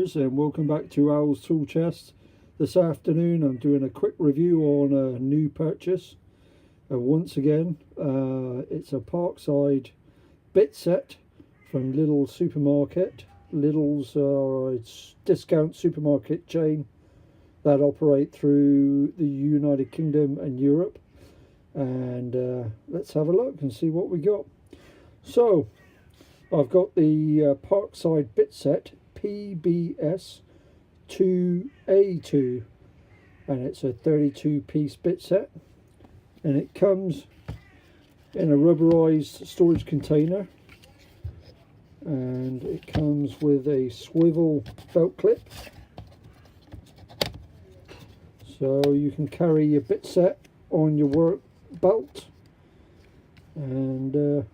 YouTubers, and welcome back to Owl's Tool Chest. This afternoon I'm doing a quick review on a new purchase. Once again, it's a Parkside Bit Set from Lidl supermarket. Lidl's are a discount supermarket chain that operate through the United Kingdom and Europe. And let's have a look and see what we got. So I've got the Parkside Bit Set PBS 2A2, and it's a 32-piece bit set, and it comes in a rubberized storage container, and it comes with a swivel belt clip, so you can carry your bit set on your work belt. And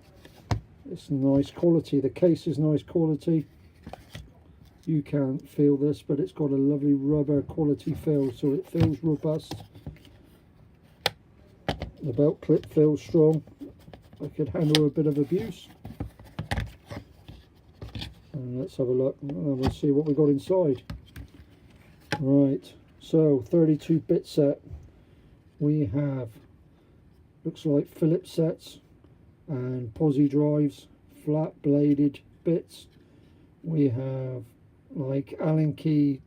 it's nice quality. The case is nice quality. You can't feel this, but it's got a lovely rubber quality feel, so it feels robust. The belt clip feels strong. I could handle a bit of abuse. And let's have a look and we'll see what we got inside. Right, so 32-bit set. We have, looks like Phillips sets and pozi drives, flat bladed bits. We have like Allen key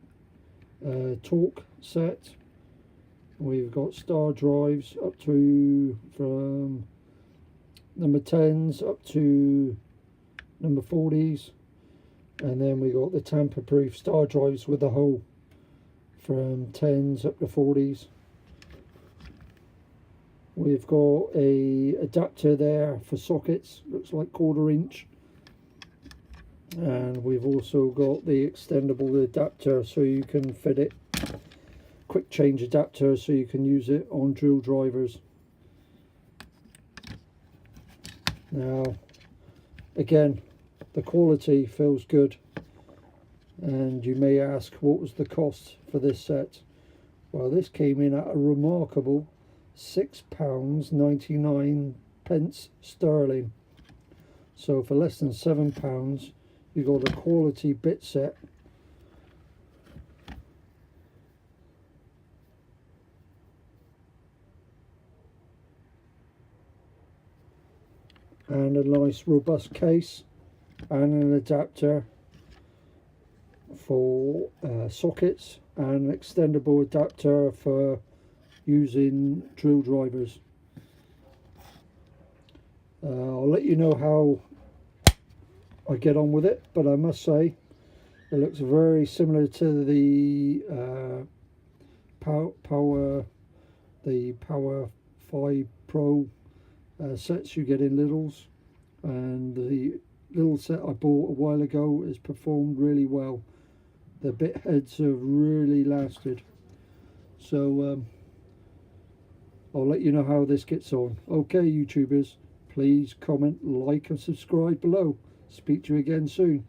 torq set. We've got star drives up to from number 10s up to number 40s, and then we got the tamper proof star drives with the hole from 10s up to 40s. We've got a adapter there for sockets, looks like 1/4 inch, and we've also got the extendable adapter so you can fit it, quick change adapter so you can use it on drill drivers. Now again, the quality feels good, and you may ask, what was the cost for this set? Well, this came in at a remarkable £6.99 sterling. So for less than £7 you got a quality bit set. And a nice robust case and an adapter for sockets, and an extendable adapter for using drill drivers. I'll let you know how I get on with it, but I must say it looks very similar to the Power 5 Pro sets you get in Lidl's, and the little set I bought a while ago has performed really well. The bit heads have really lasted, so I'll let you know how this gets on. Okay, YouTubers, please comment, like and subscribe below. Speak to you again soon.